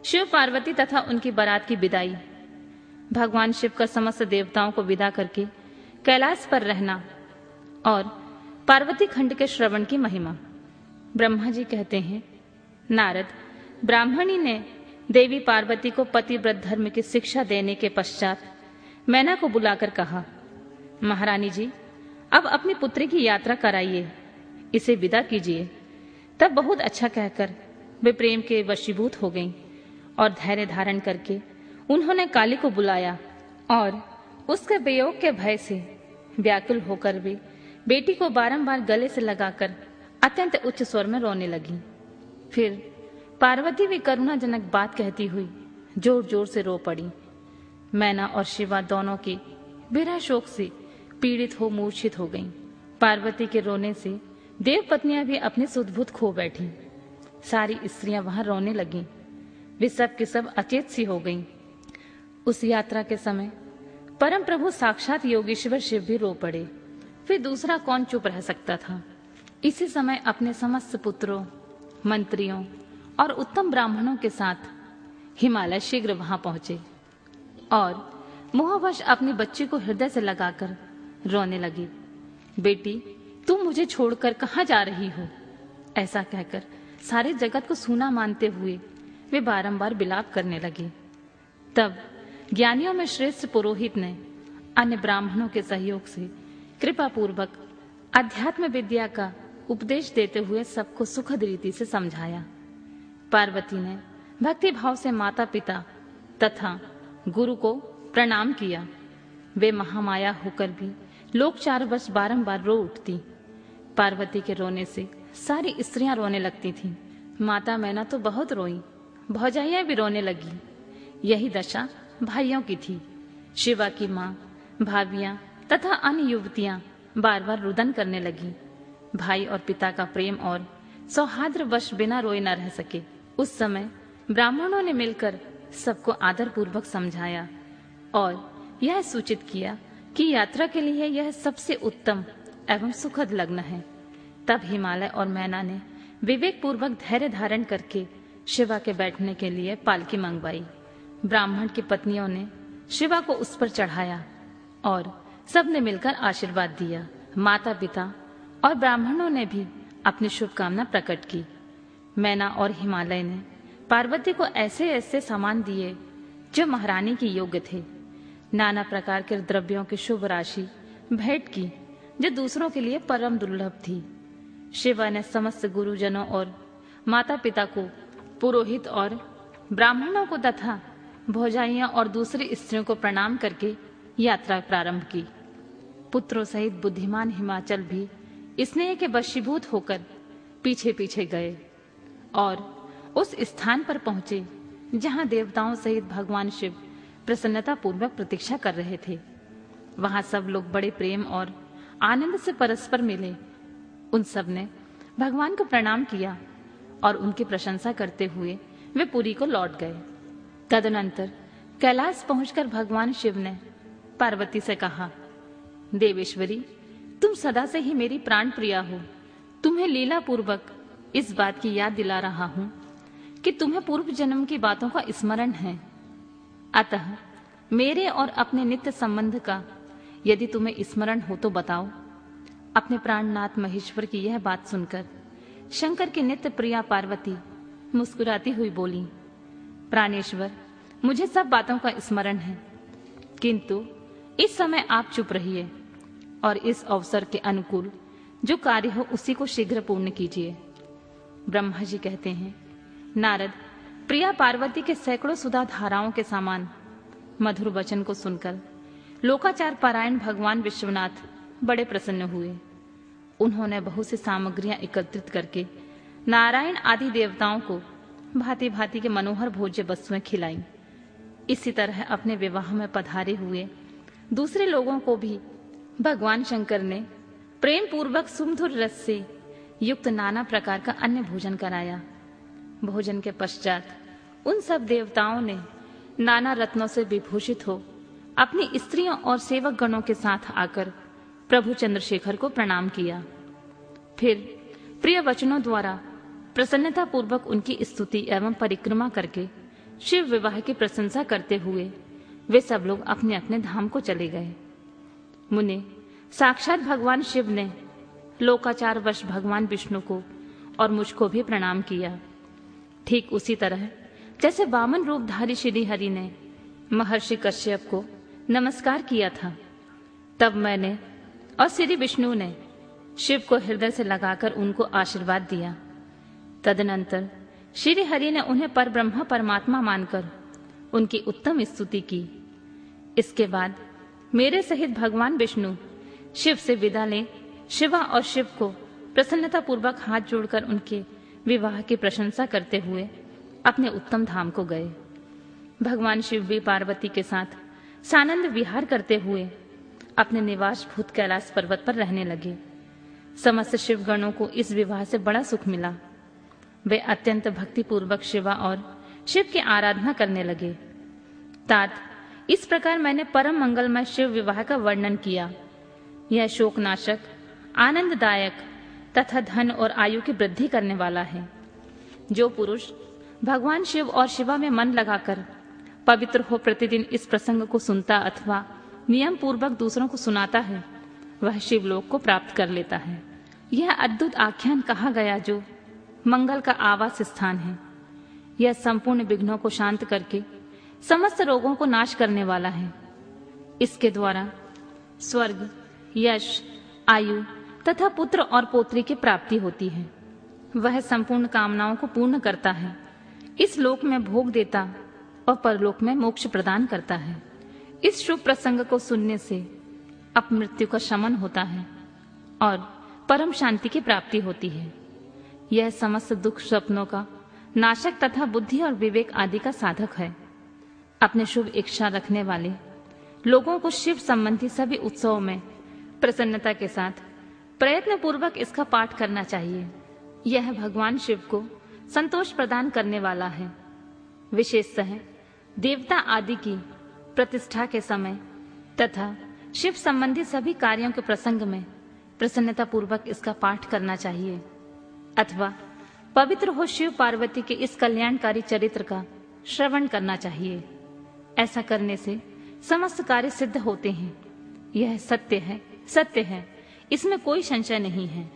शिव पार्वती तथा उनकी बारात की विदाई, भगवान शिव का समस्त देवताओं को विदा करके कैलाश पर रहना और पार्वती खंड के श्रवण की महिमा। ब्रह्मा जी कहते हैं, नारद, ब्राह्मणी ने देवी पार्वती को पतिव्रत धर्म की शिक्षा देने के पश्चात मैना को बुलाकर कहा, महारानी जी, अब अपनी पुत्री की यात्रा कराइए, इसे विदा कीजिए। तब बहुत अच्छा कहकर वे प्रेम के वशीभूत हो गईं और धैर्य धारण करके उन्होंने काली को बुलाया और उसके वियोग के भय से व्याकुल होकर वे बेटी को बारंबार गले से लगाकर अत्यंत उच्च स्वर में रोने लगी। फिर पार्वती भी करुणाजनक बात कहती हुई जोर जोर से रो पड़ी। मैना और शिवा दोनों की विरह शोक से पीड़ित हो मूर्छित हो गईं। पार्वती के रोने से देव पत्नियां भी अपने सुधबुध खो बैठी। सारी स्त्रियां वहां रोने लगीं। वे सब के सब अचेत सी हो गईं। उस यात्रा के समय परम प्रभु साक्षात योगेश्वर शिव भी रो पड़े। फिर दूसरा कौन चुप रह सकता था। इसी समय अपने समस्त पुत्रों, मंत्रियों और उत्तम ब्राह्मणों के साथ हिमालय शीघ्र वहां पहुंचे और मोहवश अपनी बच्ची को हृदय से लगाकर रोने लगी। बेटी, तुम मुझे छोड़कर कहां जा रही हो? ऐसा कहकर सारे जगत को सूना मानते हुए वे बारंबार विलाप करने लगे। तब ज्ञानियों में श्रेष्ठ पुरोहित ने अन्य ब्राह्मणों के सहयोग से कृपा पूर्वक अध्यात्म विद्या का उपदेश देते हुए सबको सुखद रीति से समझाया। पार्वती ने भक्ति भाव से माता पिता तथा गुरु को प्रणाम किया। वे महामाया होकर भी लोक 4 वर्ष बारंबार रो उठती। पार्वती के रोने से सारी स्त्रियां रोने लगती थीं। माता मैना तो बहुत रोई, भौजाइयां भी रोने लगी। यही दशा भाइयों की थी। शिवा की माँ, भाभियां तथा अन्य युवतियां बार बार रुदन करने लगी। भाई और पिता का प्रेम और सौहार्द वश बिना रोए न रह सके। उस समय ब्राह्मणों ने मिलकर सबको आदर पूर्वक समझाया और यह सूचित किया कि यात्रा के लिए यह सबसे उत्तम एवं सुखद लग्न है। तब हिमालय और मैना ने विवेक पूर्वक धैर्य धारण करके शिवा के बैठने के लिए पालकी मंगवाई। ब्राह्मण की पत्नियों ने शिवा को उस पर चढ़ाया और सबने मिलकर आशीर्वाद दिया। माता पिता और ब्राह्मणों ने भी अपनी शुभकामना प्रकट की। मैना और हिमालय ने पार्वती को ऐसे ऐसे सामान दिए जो महारानी की योग्य थे। नाना प्रकार के द्रव्यों की शुभ राशि भेंट की जो दूसरों के लिए परम दुर्लभ थी। शिवा ने समस्त गुरुजनों और माता पिता को, पुरोहित और ब्राह्मणों को तथा भौजाइयां और दूसरी स्त्रियों को प्रणाम करके यात्रा प्रारंभ की। पुत्रों सहित बुद्धिमान हिमाचल भी स्नेह के वशीभूत होकर पीछे पीछे गए और उस स्थान पर पहुंचे जहां देवताओं सहित भगवान शिव प्रसन्नता पूर्वक प्रतीक्षा कर रहे थे। वहां सब लोग बड़े प्रेम और आनंद से परस्पर मिले। उन सब ने भगवान को प्रणाम किया और उनकी प्रशंसा करते हुए वे पुरी को लौट गए। तदनंतर कैलाश पहुंचकर भगवान शिव ने पार्वती से कहा, देवेश्वरी, तुम सदा से ही मेरी प्राण प्रिया हो। तुम्हें लीला पूर्वक इस बात की याद दिला रहा हूं कि तुम्हें पूर्व जन्म की बातों का स्मरण है। अतः मेरे और अपने नित्य संबंध का यदि तुम्हें स्मरण हो तो बताओ। अपने प्राणनाथ महेश्वर की यह बात सुनकर शंकर की नित्य प्रिया पार्वती मुस्कुराती हुई बोली, प्राणेश्वर, मुझे सब बातों का स्मरण है, किंतु इस समय आप चुप रहिए और इस अवसर के अनुकूल जो कार्य हो उसी को शीघ्र पूर्ण कीजिए। ब्रह्मा जी कहते हैं, नारद, प्रिया पार्वती के सैकड़ों सुधा धाराओं के समान मधुर वचन को सुनकर लोकाचार पारायण भगवान विश्वनाथ बड़े प्रसन्न हुए। उन्होंने बहुत सी सामग्रियां एकत्रित करके नारायण आदि देवताओं को भांति भांति के मनोहर भोज्य वस्तुएं खिलाईं। इसी तरह अपने विवाह में पधारे हुए दूसरे लोगों को भी भगवान शंकर ने प्रेम पूर्वक सुमधुर रस से युक्त नाना प्रकार का अन्य भोजन कराया। भोजन के पश्चात उन सब देवताओं ने नाना रत्नों से विभूषित हो अपनी स्त्रियों और सेवक गणों के साथ आकर प्रभु चंद्रशेखर को प्रणाम किया। फिर प्रिय वचनों द्वारा प्रसन्नता पूर्वक उनकी स्तुति एवं परिक्रमा करके शिव विवाह की प्रशंसा करते हुए वे सब लोग अपने अपने धाम को चले गए। मुने, साक्षात भगवान शिव ने लोकाचार वश भगवान विष्णु को और मुझको भी प्रणाम किया। ठीक उसी तरह जैसे वामन रूपधारी श्री हरि ने महर्षि कश्यप को नमस्कार किया था, तब मैंने और श्री विष्णु ने शिव को हृदय से लगाकर उनको आशीर्वाद दिया। तदनंतर श्री हरि ने उन्हें परब्रह्म परमात्मा मानकर उनकी उत्तम स्तुति की। इसके बाद मेरे सहित भगवान विष्णु शिव से विदा ले शिवा और शिव को प्रसन्नता पूर्वक हाथ जोड़कर उनके विवाह की प्रशंसा करते हुए अपने उत्तम धाम को गए। भगवान शिव भी पार्वती के साथ सानंद विहार करते हुए अपने निवास भूत कैलाश पर्वत पर रहने लगे। समस्त शिवगणों को इस विवाह से बड़ा सुख मिला। वे अत्यंत भक्ति पूर्वक शिवा और शिव की आराधना करने लगे। तात, इस प्रकार मैंने परम मंगलमय शिव विवाह का वर्णन किया। यह शोकनाशक, आनंददायक तथा धन और आयु की वृद्धि करने वाला है। जो पुरुष भगवान शिव और शिवा में मन लगाकर पवित्र हो प्रतिदिन इस प्रसंग को सुनता अथवा नियम पूर्वक दूसरों को सुनाता है, वह शिवलोक को प्राप्त कर लेता है। यह अद्भुत आख्यान कहा गया जो मंगल का आवास स्थान है। यह संपूर्ण विघ्नों को शांत करके समस्त रोगों को नाश करने वाला है। इसके द्वारा स्वर्ग, यश, आयु तथा पुत्र और पौत्री की प्राप्ति होती है। वह संपूर्ण कामनाओं को पूर्ण करता है, इस लोक में भोग देता और परलोक में मोक्ष प्रदान करता है। इस शुभ प्रसंग को सुनने से अपमृत्यु का शमन होता है और परम शांति की प्राप्ति होती है। यह समस्त दुख स्वप्नों का नाशक तथा बुद्धि और विवेक आदि का साधक है। अपने शुभ इच्छा रखने वाले लोगों को शिव संबंधी सभी उत्सवों में प्रसन्नता के साथ प्रयत्न पूर्वक इसका पाठ करना चाहिए। यह भगवान शिव को संतोष प्रदान करने वाला है। विशेषतः देवता आदि की प्रतिष्ठा के समय तथा शिव संबंधी सभी कार्यों के प्रसंग में प्रसन्नता पूर्वक इसका पाठ करना चाहिए अथवा पवित्र हो शिव पार्वती के इस कल्याणकारी चरित्र का श्रवण करना चाहिए। ऐसा करने से समस्त कार्य सिद्ध होते हैं। यह सत्य है, सत्य है, इसमें कोई संशय नहीं है।